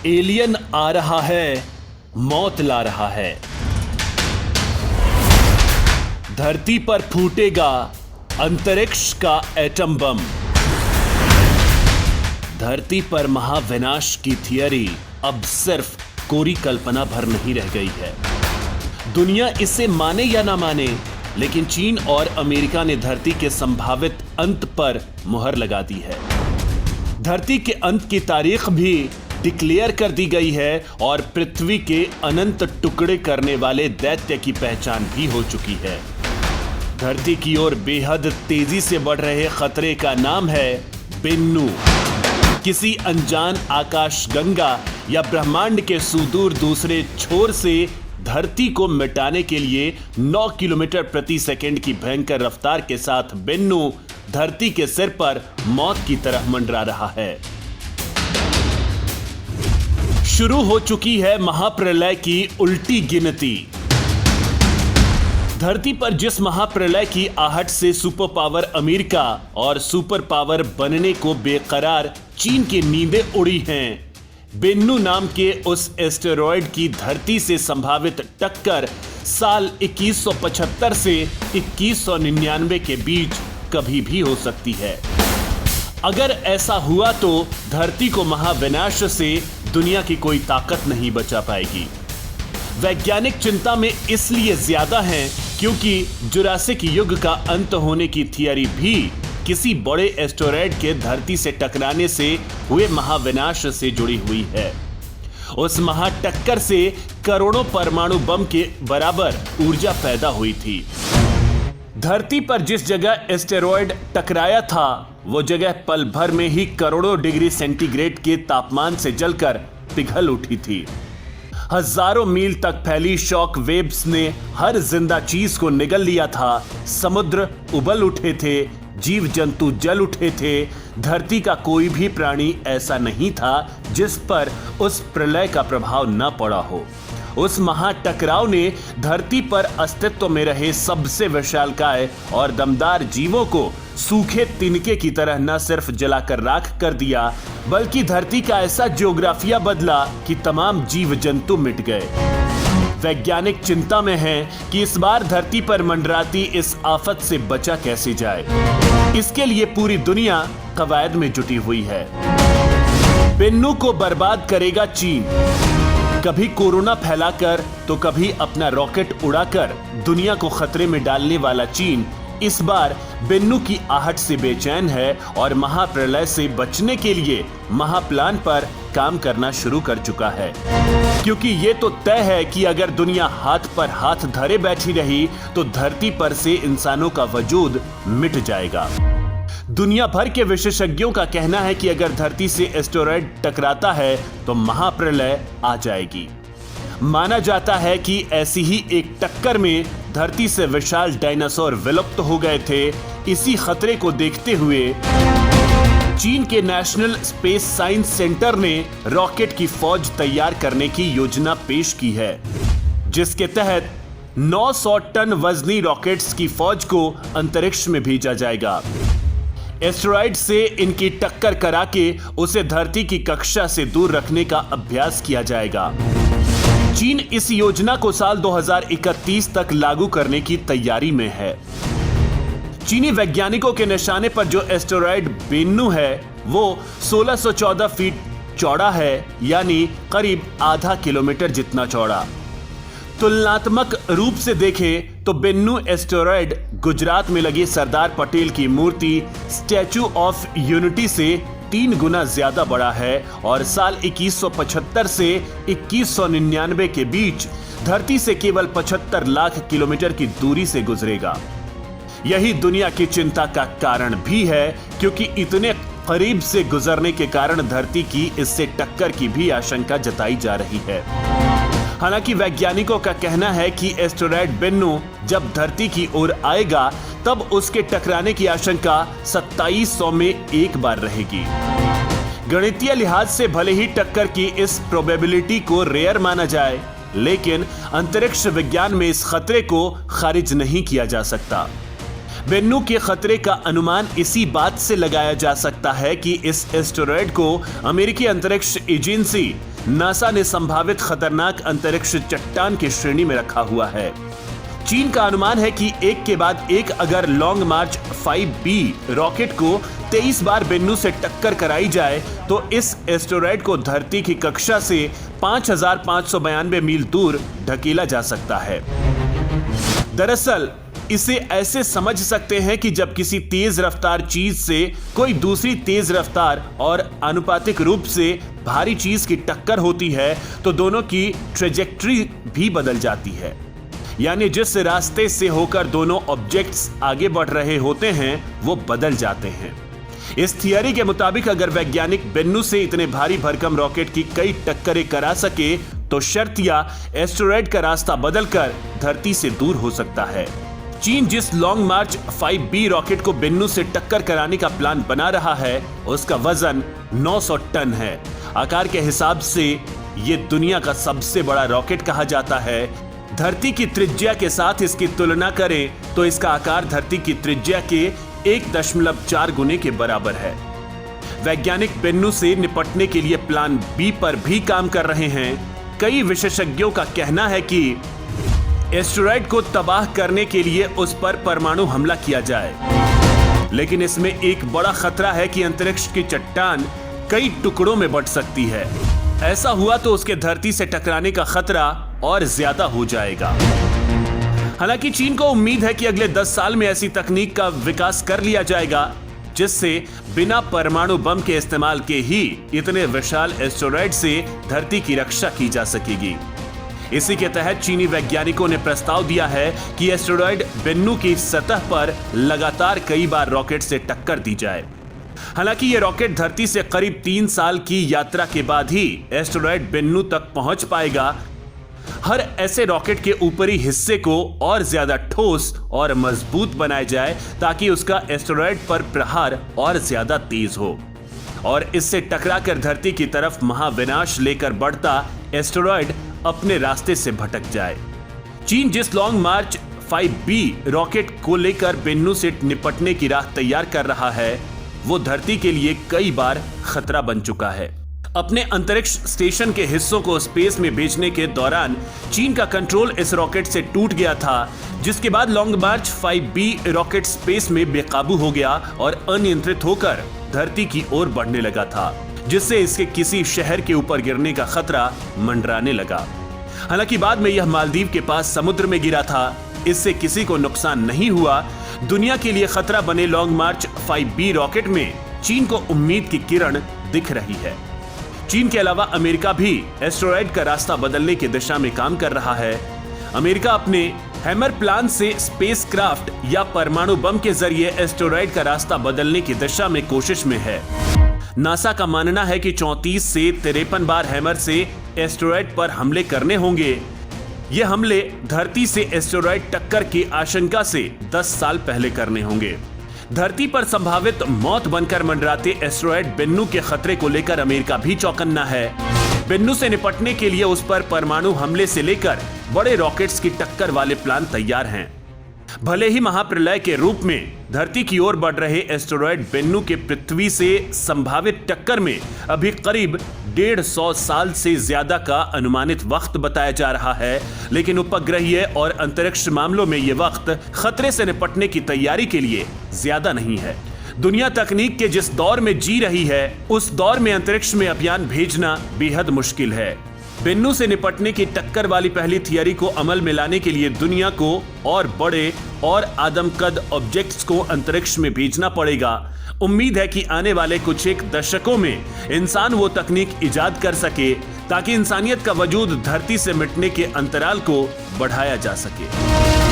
Alien आ रहा है, मौत ला रहा है। धरती पर फूटेगा अंतरिक्ष का एटम बम। धरती पर महाविनाश की थियरी अब सिर्फ कोरी कल्पना भर नहीं रह गई है। दुनिया इसे माने या ना माने, लेकिन चीन और अमेरिका ने धरती के संभावित अंत पर मुहर लगा दी है। धरती के अंत की तारीख भी डिक्लेयर कर दी गई है और पृथ्वी के अनंत टुकड़े करने वाले दैत्य की पहचान भी हो चुकी है। धरती की ओर बेहद तेजी से बढ़ रहे खतरे का नाम है बेन्नू। किसी अनजान आकाशगंगा या ब्रह्मांड के सुदूर दूसरे छोर से धरती को मिटाने के लिए 9 किलोमीटर प्रति सेकंड की भयंकर रफ्तार के साथ बेन्नू धरती के सिर पर मौत की तरह मंडरा रहा है। शुरू हो चुकी है महाप्रलय की उल्टी गिनती। धरती पर जिस महाप्रलय की आहट से सुपर पावर अमेरिका और सुपर पावर बनने को बेकरार चीन की नींदें उड़ी हैं, बेन्नू नाम के उस एस्टेरॉयड की धरती से संभावित टक्कर साल 2175 से 2199 के बीच कभी भी हो सकती है। अगर ऐसा हुआ तो धरती को महाविनाश से दुनिया की कोई ताकत नहीं बचा पाएगी। वैज्ञानिक चिंता में इसलिए ज्यादा हैं क्योंकि जुरासिक युग का अंत होने की थियरी भी किसी बड़े एस्टेरॉयड के धरती से टकराने से हुए महाविनाश से जुड़ी हुई है। उस महाटक्कर से करोड़ों परमाणु बम के बराबर ऊर्जा पैदा हुई थी। धरती पर जिस जगह एस्टेरॉयड टकराया था, वो जगह पल भर में ही करोड़ों डिग्री सेंटीग्रेड के तापमान से जलकर पिघल उठी थी। हजारों मील तक फैली शॉक वेव्स ने हर जिंदा चीज को निगल लिया था। समुद्र उबल उठे थे, जीव जंतु जल उठे थे। धरती का कोई भी प्राणी ऐसा नहीं था जिस पर उस प्रलय का प्रभाव न पड़ा हो। उस महाटकराव ने धरती पर अस्तित्व में रहे सबसे विशालकाय और दमदार जीवों को सूखे तिनके की तरह न सिर्फ जलाकर राख कर दिया, बल्कि धरती का ऐसा ज्योग्राफिया बदला कि तमाम जीव जंतु मिट गए। वैज्ञानिक चिंता में हैं कि इस बार धरती पर मंडराती इस आफत से बचा कैसे जाए। इसके लिए पूरी दुनिया कवायद में जुटी हुई है। बेन्नू को बर्बाद करेगा चीन। कभी कोरोना फैलाकर तो कभी अपना रॉकेट उड़ाकर दुनिया को खतरे में डालने वाला चीन इस बार बेन्नू की आहट से बेचैन है और महाप्रलय से बचने के लिए महाप्लान पर काम करना शुरू कर चुका है। क्योंकि ये तो तय है कि अगर दुनिया हाथ पर हाथ धरे बैठी रही तो धरती पर से इंसानों का वजूद मिट जाएगा। दुनिया भर के विशेषज्ञों का कहना है कि अगर धरती से एस्टेरॉयड टकराता है तो महाप्रलय आ जाएगी। माना जाता है कि ऐसी ही एक टक्कर में धरती से विशाल डायनासोर विलुप्त हो गए थे। इसी खतरे को देखते हुए चीन के नेशनल स्पेस साइंस सेंटर ने रॉकेट की फौज तैयार करने की योजना पेश की है, जिसके तहत 900 टन वजनी रॉकेट्स की फौज को अंतरिक्ष में भेजा जाएगा। एस्टेरॉयड से इनकी टक्कर करा के उसे धरती की कक्षा से दूर रखने का अभ्यास किया जाएगा। चीन इस योजना को साल 2031 तक लागू करने की तैयारी में है। चीनी वैज्ञानिकों के निशाने पर जो एस्टेरॉयड बेन्नू है वो 1614 फीट चौड़ा है, यानी करीब आधा किलोमीटर जितना चौड़ा। तुलनात्मक रूप से देखें तो बेन्नू एस्टेरॉयड गुजरात में लगी सरदार पटेल की मूर्ति स्टैचू ऑफ यूनिटी से 3 गुना ज्यादा बड़ा है और साल 2175 से 2199 के बीच धरती से केवल 75 लाख किलोमीटर की दूरी से गुजरेगा। यही दुनिया की चिंता का कारण भी है, क्योंकि इतने करीब से गुजरने के कारण धरती की इससे टक्कर की भी आशंका जताई जा रही है। हालांकि वैज्ञानिकों का कहना है कि एस्टेरॉयड बेन्नू जब धरती की ओर आएगा तब उसके टकराने की आशंका 2700 में एक बार रहेगी। गणितीय लिहाज से भले ही टक्कर की इस प्रोबेबिलिटी को रेयर माना जाए, लेकिन अंतरिक्ष विज्ञान में इस खतरे को खारिज नहीं किया जा सकता। बेन्नू के खतरे का अनुमान इसी बात से लगाया जा सकता है कि इस एस्टेरॉयड को अमेरिकी अंतरिक्ष एजेंसी नासा ने संभावित खतरनाक अंतरिक्ष चट्टान की श्रेणी में रखा हुआ है। चीन का अनुमान है कि एक के बाद एक अगर लॉन्ग मार्च 5B रॉकेट को 23 बार बेन्नू से टक्कर कराई जाए तो इस एस्टेरॉयड को धरती की कक्षा से 5592 मील दूर ढकेला जा सकता है। दरअसल इसे ऐसे समझ सकते हैं कि जब किसी तेज रफ्तार चीज से कोई दूसरी तेज रफ्तार और आनुपातिक रूप से भारी चीज की टक्कर होती है तो दोनों की ट्रेजेक्ट्री भी बदल जाती है, यानी जिस रास्ते से होकर दोनों ऑब्जेक्ट्स आगे बढ़ रहे होते हैं वो बदल जाते हैं। इस थियरी के मुताबिक अगर वैज्ञानिक बेन्नू से इतने भारी भरकम रॉकेट की कई टक्करें करा सके तो शर्तिया एस्टेरॉयड का रास्ता बदलकर धरती से दूर हो सकता है। चीन जिस लॉन्ग मार्च 5B रॉकेट को बेन्नू से टक्कर कराने का प्लान बना रहा है उसका वजन 900 टन है। आकार के हिसाब से ये दुनिया का सबसे बड़ा रॉकेट कहा जाता है। धरती की त्रिज्या के साथ इसकी तुलना करें तो इसका आकार धरती की त्रिज्या के 1.4 गुने के बराबर है। वैज्ञानिक बेन्नू से निपटने के लिए प्लान बी पर भी काम कर रहे हैं। कई विशेषज्ञों का कहना है कि एस्टेरॉयड को तबाह करने के लिए उस पर परमाणु हमला किया जाए, लेकिन इसमें एक बड़ा खतरा है कि अंतरिक्ष की चट्टान कई टुकड़ों में बंट सकती है। ऐसा हुआ तो उसके धरती से टकराने का खतरा और ज्यादा हो जाएगा। हालांकि चीन को उम्मीद है कि अगले 10 साल में ऐसी तकनीक का विकास कर लिया जाएगा जिससे बिना परमाणु बम के इस्तेमाल के ही इतने विशाल एस्टेरॉयड से धरती की रक्षा की जा सकेगी। इसी के तहत चीनी वैज्ञानिकों ने प्रस्ताव दिया है कि एस्टेरॉयड बेन्नू की सतह पर लगातार कई बार रॉकेट से टक्कर दी जाए। हालांकि यह रॉकेट धरती से करीब 3 साल की यात्रा के बाद ही एस्टेरॉयड बेन्नू तक पहुंच पाएगा। हर ऐसे रॉकेट के ऊपरी हिस्से को और ज्यादा ठोस और मजबूत बनाया जाए ताकि उसका एस्टेरॉयड पर प्रहार और ज्यादा तेज हो और इससे टकराकर धरती की तरफ महाविनाश लेकर बढ़ता एस्टेरॉयड अपने रास्ते से भटक जाए। चीन जिस लॉन्ग मार्च 5B रॉकेट को लेकर बेन्नू से निपटने की राह तैयार कर रहा है वो धरती के लिए कई बार खतरा बन चुका है। अपने अंतरिक्ष स्टेशन के हिस्सों को स्पेस में भेजने के दौरान चीन का कंट्रोल इस रॉकेट से टूट गया था, जिसके बाद लॉन्ग मार्च 5B रॉकेट स्पेस में बेकाबू हो गया और अनियंत्रित होकर धरती की ओर बढ़ने लगा था, जिससे इसके किसी शहर के ऊपर गिरने का खतरा मंडराने लगा। हालांकि बाद में यह मालदीव के पास समुद्र में गिरा था, इससे किसी को नुकसान नहीं हुआ। दुनिया के लिए खतरा बने लॉन्ग मार्च 5B रॉकेट में चीन को उम्मीद की किरण दिख रही है। चीन के अलावा अमेरिका भी एस्टेरॉयड का रास्ता बदलने की दिशा में काम कर रहा है। अमेरिका अपने हैमर प्लान से स्पेसक्राफ्ट या परमाणु बम के जरिए एस्टेरॉयड का रास्ता बदलने की दिशा में कोशिश में है। नासा का मानना है कि 34 से 53 बार हैमर से एस्टेरॉयड पर हमले करने होंगे। ये हमले धरती से एस्टेरॉयड टक्कर की आशंका से 10 साल पहले करने होंगे। धरती पर संभावित मौत बनकर मंडराते एस्टेरॉयड बेन्नू के खतरे को लेकर अमेरिका भी चौकन्ना है। बेन्नू से निपटने के लिए उस पर परमाणु हमले से लेकर बड़े रॉकेट्स की टक्कर वाले प्लान तैयार हैं। भले ही महाप्रलय के रूप में धरती की ओर बढ़ रहे एस्टेरॉयड बेन्नू के पृथ्वी से संभावित टक्कर में अभी करीब 150 साल से ज्यादा का अनुमानित वक्त बताया जा रहा है, लेकिन उपग्रहीय और अंतरिक्ष मामलों में यह वक्त खतरे से निपटने की तैयारी के लिए ज्यादा नहीं है। दुनिया तकनीक के जिस दौर में जी रही है उस दौर में अंतरिक्ष में अभियान भेजना बेहद मुश्किल है। बेन्नू से निपटने की टक्कर वाली पहली थियरी को अमल में लाने के लिए दुनिया को और बड़े और आदमकद ऑब्जेक्ट्स को अंतरिक्ष में भेजना पड़ेगा। उम्मीद है कि आने वाले कुछ एक दशकों में इंसान वो तकनीक इजाद कर सके ताकि इंसानियत का वजूद धरती से मिटने के अंतराल को बढ़ाया जा सके।